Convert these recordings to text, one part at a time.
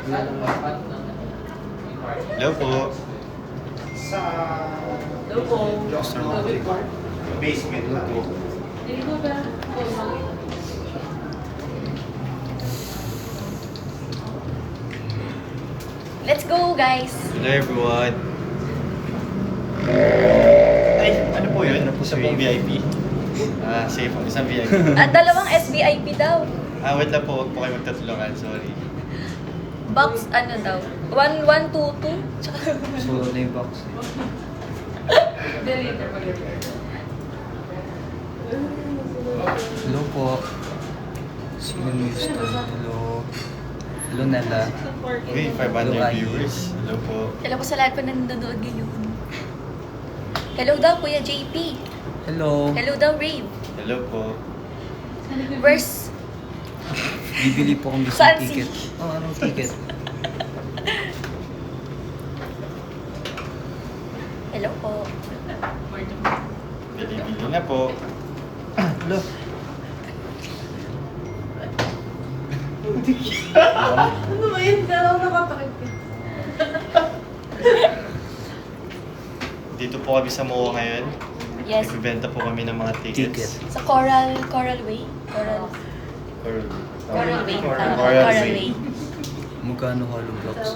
Hello po. Hello po. Basement na po. Dito ba? Let's go, guys! Hello everyone. Ay, ano po yun? Isa pong VIP. Safe ang isang VIP. At dalawang SBIP daw. Wait lang po, huwag po kayo magtatulungan, sorry. Box, ano daw? 1122? Tsaka... Solo na yung box. Dito pa Hello po. Sino news to? Hello. Hello, Nella. Uy, 500 viewers. Hello po. Hello po sa lahat po na nanonood ngayon. Hello daw, Kuya JP. Hello. Hello daw, Rave. Hello po. Where's... Bibili po kami Saan sa ticket. Anong ticket? Hello po. Bili-bili na po. Hello. Ano ba yun? Dalaw nakapakit ka. Dito po kami sa MOA ngayon. Yes. Nagbibenta po kami ng mga tickets. Sa Coral Way? Coral Way. Tama, Coral Coral Way. Way. Magkano hollow blocks?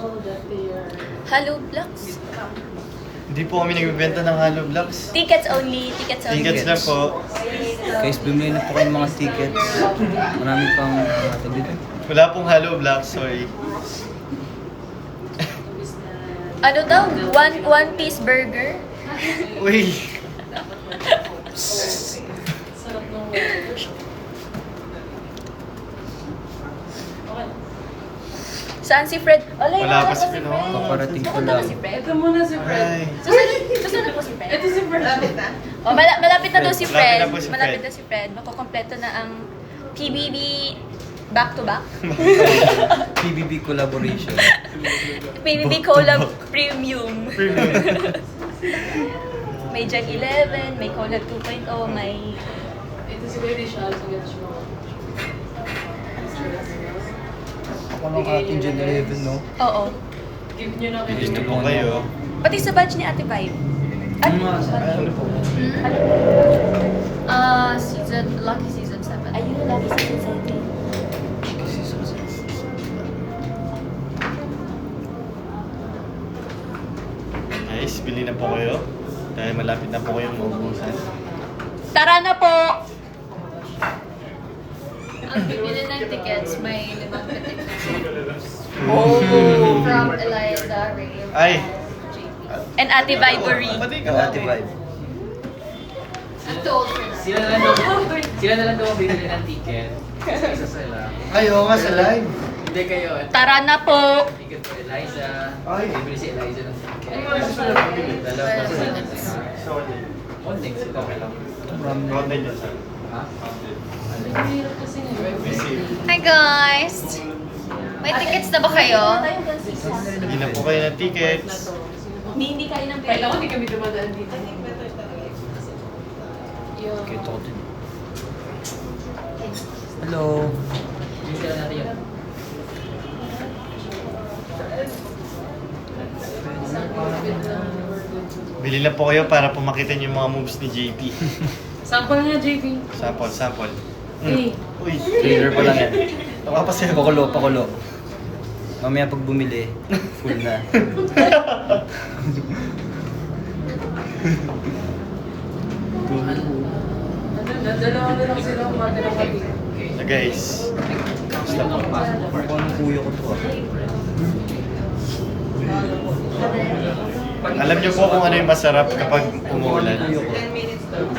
Hello, Blocks. Hindi po kami nagbibenta ng hollow blocks. Tickets only. Tickets only. Tickets lang po. Guys, bumili na po kayo ng mga tickets. Marami pang natin dito. Wala pong hollow blocks, sorry. Ano daw? One piece burger? Uy! Sarap nung... Saan si Fred? Wala Wala pa si Fred. Paparating ko Napunta lang. ba si Fred? Ito muna si Fred. Ay. Susunod po si Fred. Ito si Fred. Oh, malapit na daw si Malapit Fred. na po si Fred. Malapit na si Fred. Makukompleto na ang PBB back-to-back. PBB collaboration. PBB Collab Premium. May Jack 11, may Collab 2.0, may... Ito si Baby Shal. Sige, siya. Ako ng ating Gen 11, no? Oo. Give nyo na kayo. Gusto po kayo. Pati sa badge ni Ate Vibe. Ano? Ano po? Season, Lucky Season 7. Ayun, Lucky Season 7. Guys, bili na po kayo. Dahil malapit na po kayong maubusan. Tara na po! Ang bibili ng tickets, may limang ticket na. Oh! From Eliza, Ray, Ay! and Ate Vibery. Pati ka, Ate Vibe. I'm too old for that. Sila na lang daw ang bibili ng ticket. Isa sila. Ay, oo nga sa live. Hindi kayo. Tara na po! Ticket for Eliza. Ay. Bibili si Eliza ng ticket. Ano ba siya? Dalawa pa sila. Sorry. Konting sila. Content yan, sir. Ha? Ang hirap kasi ngayon. Busy. Hi guys! May tickets na ba kayo? Bili na po kayo ng tickets. Hindi kayo ng Kailan ko hindi kami dumadaan dito. Kita ko din. Hello. Bibili sila natin yun. Bili na po kayo para po makita niyo yung mga moves ni JP. Sample nga, JP. Sample, sample. Eh. Uy! Trailer pa lang yan. Nakapasaya po. Pakulo, pakulo. Mamaya pag bumili, full na. Dalawa na lang sila kumate ng pati. Na guys. Basta po. Anong kuya ko to ah? Alam niyo po kung ano yung masarap kapag umuulan.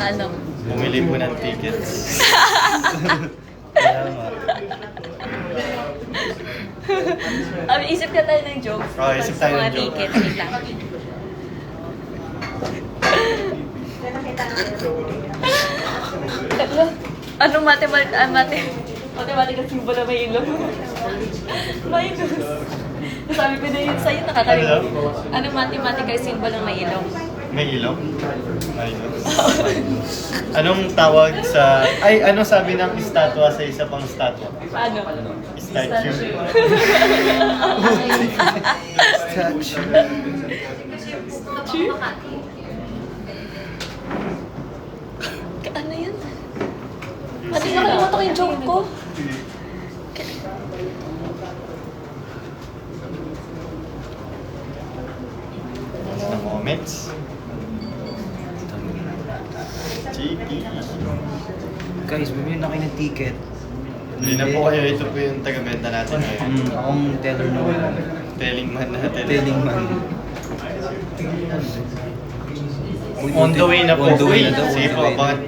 Ano? Bumili po ng tickets. Salamat. Isip ka tayo ng joke. Oo, isip tayo ng Sa mga joke. tickets. Wait lang. Anong mathematical symbol na may ilong? Minus. Sabi ko na yun sa'yo, nakakalimutan. Anong mathematical symbol na may ilong? May ilong? Minus. Anong tawag sa... Ay, ano sabi ng estatwa sa isa pang estatwa? Paano? Statue. Statue. Ano yun? Pati nakalimutan ko yung joke ko. Na moments. JP. Guys, bumili na kayo ng ticket. Hindi na po kayo. Ito po yung taga-benta natin. Akong teller na wala. Telling man natin. Telling man. On the way na po. On the way na daw. Sige po, abangan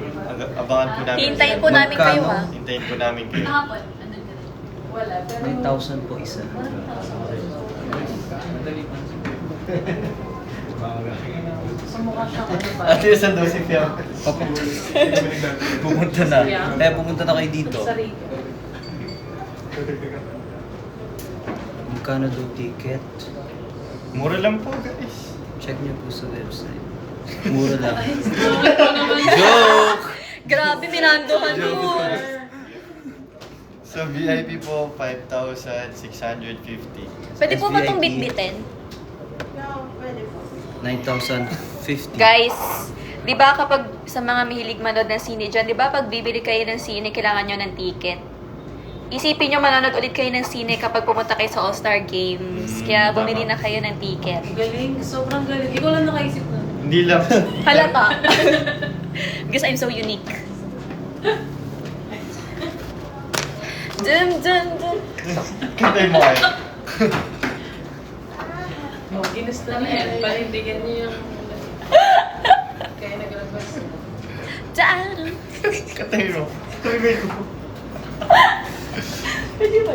po namin. Hintayin po namin kayo ha. Hintayin po namin kayo. Kahapon, andun ka rin. Wala, pero... 9,000 po isa. Sumukha siyang ano ba? Ate, saan daw si Fiam? Papa, pumunta na. Kaya pumunta na kayo dito. Sa Riga. Magkano daw ticket? Mura lang po, guys. Check niyo po sa website. Mura lang. Joke! Grabe, minandohan mo. Sa VIP po, 5,650. Pwede po ba itong SVIP? bitbitin? 9,050. Guys, di ba kapag sa mga mahilig manood ng sine dyan, di ba pag bibili kayo ng sine, kailangan nyo ng ticket? Isipin nyo manonood ulit kayo ng sine kapag pumunta kayo sa All-Star Games. Kaya bumili na kayo ng ticket. Galing, sobrang galing. Ikaw lang nakaisip na. Hindi lang. Halata. Because I'm so unique. Dun, dun, dun. Kintay mo kayo. Oh, ginusto na yan. Panindigan niyo yung... Kaya naglabas. Daan. Katay mo. Katay mo.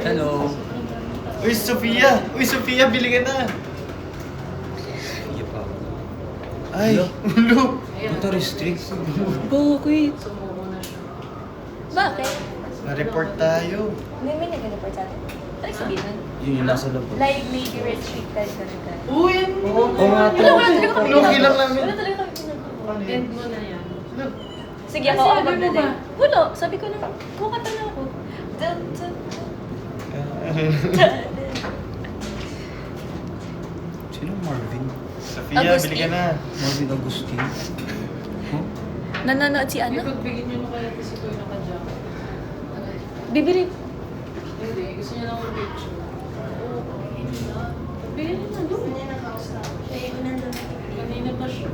Hello. Uy, Sofia! Uy, Sofia, bili ka na! Iya pa. Ay, ulo! Ito restrict. Bakit? Sumuko na siya. Bakit? Na-report tayo. May nag-report sa atin. Ano yung sabihin nun? Yun yung nasa labas. Live may be restricted ka na. Uy, yan! Oo nga Wala, wala talaga kami Okay lang namin. Wala talaga kami ginagawa. End mo na yan. Sige, Ah, ako sinabi mo magdadala. ba? Wala, sabi ko lang, kukata na ako. Dun, dun, dun. Sino Marvin? Sofia, Agustin. bili ka na. Marvin Agustin. Huh? Nanonood si Ano? ano? Ipagbigyan niyo na kaya kasi ko yung naka-jacket. Bibili. Hindi, gusto niya lang mag-picture. Bigyan niyo na doon. Kanina pa siya.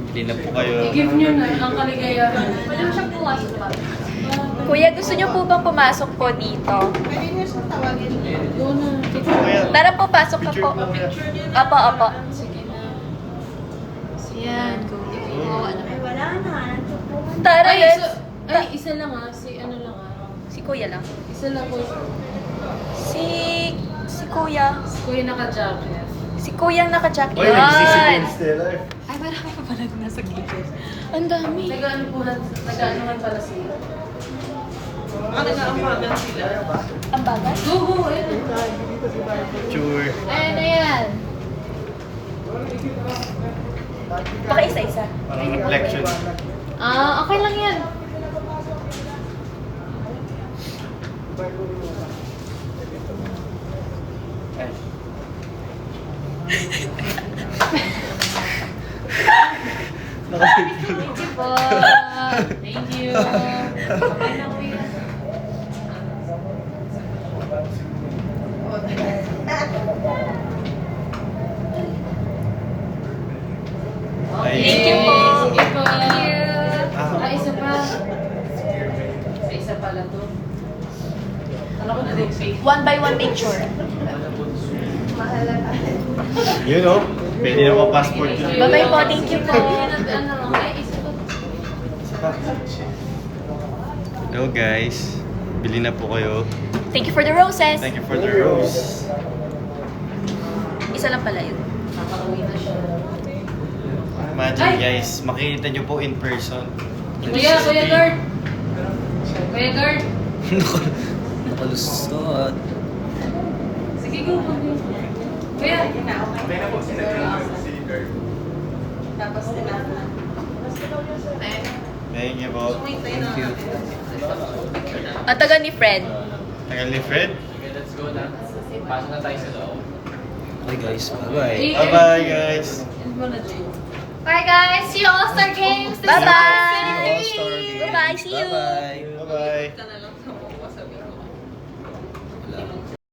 Bili na po kayo. I-give niyo na ang kaligayahan. Pwede mo siyang pumasok pa. Kuya, gusto niyo po bang pumasok po dito? Go na. Kuya, Tara po, pasok na picture po. po kuya. Apo, apo. Sige na. Yan, go. Tara, Ay, let's... ay, isa lang ah. Si ano lang ah. Si Kuya lang. Isa lang po. Si Kuya. Si Kuya naka-jacket. Si Kuya ang naka-jacket. Uy, nagsisipin Yan. Stella. Ay, marami pa pala nasa gilid. Ang dami. Nag-ano po lang, nag-ano pala sila. Nag-aambagan sila. Ang bagal. Go, go, ayun. Picture. Ayan na yan. Baka isa-isa. Parang reflection. Ah, okay lang yan. Ay. Thank you po. Thank you. Okay lang po yan. Ay. Thank you po. Sige po. Ah. Isa pa. Isa pala to. Alam ko na din fake. One by one picture. Yun o. Pwede na pa-passport yun. Bye-bye po. Thank you po. Ano, ay, isa pa. Hello guys. Bili na po kayo. Thank you for the roses. Thank you for the rose. Isa lang pala yun. Nakakauwi na siya. Imagine Ay! guys, makikita nyo po in person. Kuya, Kuya Guard. Kuya Guard. Nakalusot. Sige, go. Kuya. Tapos tinapon. Thank you po. Thank you. Ang taga ni Fred. Tagal ni Fred. Okay, let's go na. Pasok na tayo sa loob. Bye guys. Bye-bye. Bye-bye, guys. End mo na, Jay. Bye guys! See you All-Star Games! this Bye-bye! year. All-Star Games. Bye-bye. See you. Bye-bye. Bye-bye. Ka na lang sa mga sabi ko. Wala.